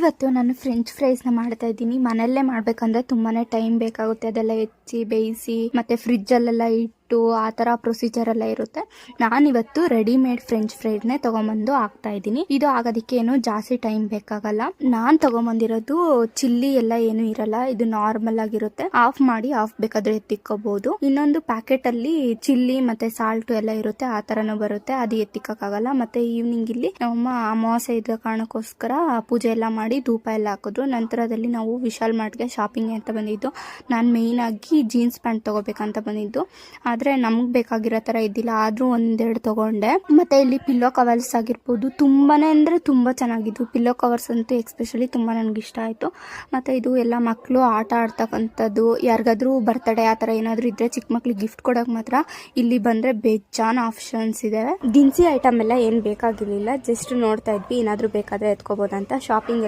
ಇವತ್ತು ನಾನು ಫ್ರೆಂಚ್ ಫ್ರೈಸ್ನ ಮಾಡ್ತಾ ಇದ್ದೀನಿ. ಮನೆಯಲ್ಲೇ ಮಾಡಬೇಕಂದ್ರೆ ತುಂಬಾನೇ ಟೈಮ್ ಬೇಕಾಗುತ್ತೆ. ಅದೆಲ್ಲ ಹೆಚ್ಚಿ ಬೇಯಿಸಿ ಮತ್ತೆ ಫ್ರಿಜ್ಜಲ್ಲೆಲ್ಲ ಇಟ್ಟು ಆ ಥರ ಪ್ರೊಸೀಜರ್ ಎಲ್ಲ ಇರುತ್ತೆ. ನಾನಿವತ್ತು ರೆಡಿಮೇಡ್ ಫ್ರೆಂಚ್ ಫ್ರೈಸ್ನೇ ತೊಗೊಂಬಂದು ಹಾಕ್ತಾ ಇದ್ದೀನಿ. ಇದು ಆಗೋದಕ್ಕೆ ಏನು ಜಾಸ್ತಿ ಟೈಮ್ ಬೇಕಾಗಲ್ಲ. ನಾನು ತೊಗೊಂಬಂದಿರೋದು ಚಿಲ್ಲಿ ಎಲ್ಲ ಏನು ಇರಲ್ಲ, ಇದು ನಾರ್ಮಲ್ ಆಗಿರುತ್ತೆ. ಆಫ್ ಮಾಡಿ ಆಫ್ ಬೇಕಾದ್ರೆ ಎತ್ತಿಕ್ಕೋಬಹುದು. ಇನ್ನೊಂದು ಪ್ಯಾಕೆಟ್ ಅಲ್ಲಿ ಚಿಲ್ಲಿ ಮತ್ತೆ ಸಾಲ್ಟ್ ಎಲ್ಲ ಇರುತ್ತೆ, ಆ ಥರನೂ ಬರುತ್ತೆ, ಅದು ಎತ್ತಿಕ್ಕಾಗಲ್ಲ. ಮತ್ತೆ ಈವ್ನಿಂಗ್ ಇಲ್ಲಿ ನಮ್ಮಮ್ಮ ಅಮಾವಾಸ್ಯೆ ಇದ್ದ ಕಾರಣಕ್ಕೋಸ್ಕರ ಪೂಜೆ ಎಲ್ಲ ಮಾಡಿ ಧೂಪ ಎಲ್ಲ ಹಾಕಿದ್ರು. ನಂತರದಲ್ಲಿ ನಾವು ವಿಶಾಲ್ ಮಾರ್ಟ್ಗೆ ಶಾಪಿಂಗ್ ಅಂತ ಬಂದಿದ್ದು. ನಾನು ಮೇಯ್ನ್ ಆಗಿ ಜೀನ್ಸ್ ಪ್ಯಾಂಟ್ ತಗೋಬೇಕಂತ ಬಂದಿದ್ದು, ಆದ್ರೆ ನಮ್ಗೆ ಬೇಕಾಗಿರೋ ತರ ಇದ್ದಿಲ್ಲ, ಆದ್ರೂ ಒಂದೆರಡು ತಗೊಂಡೆ. ಮತ್ತೆ ಇಲ್ಲಿ ಪಿಲ್ಲೋ ಕವರ್ಸ್ ಆಗಿರ್ಬೋದು, ತುಂಬಾನೇ ಅಂದ್ರೆ ತುಂಬಾ ಚೆನ್ನಾಗಿದ್ದು. ಪಿಲ್ಲೋ ಕವರ್ಸ್ ಅಂತೂ ಎಕ್ಸ್ಪೆಷಲಿ ತುಂಬಾ ನನ್ಗೆ ಇಷ್ಟ ಆಯ್ತು. ಮತ್ತೆ ಇದು ಎಲ್ಲ ಮಕ್ಕಳು ಆಟ ಆಡ್ತಕ್ಕಂಥದ್ದು, ಯಾರಿಗಾದ್ರೂ ಬರ್ತಡೇ ಆ ಥರ ಏನಾದರೂ ಇದ್ರೆ ಚಿಕ್ಕ ಮಕ್ಳಿಗೆ ಗಿಫ್ಟ್ ಕೊಡೋಕೆ ಮಾತ್ರ ಇಲ್ಲಿ ಬಂದ್ರೆ ಬೇಜಾನ್ ಆಪ್ಷನ್ಸ್ ಇದೆ. ದಿನಸಿ ಐಟಮ್ ಎಲ್ಲ ಏನು ಬೇಕಾಗಿರ್ಲಿಲ್ಲ, ಜಸ್ಟ್ ನೋಡ್ತಾ ಇದ್ವಿ, ಏನಾದರೂ ಬೇಕಾದ್ರೆ ಎತ್ಕೋಬೋದಂತ. ಶಾಪಿಂಗ್ ಎಲ್ಲ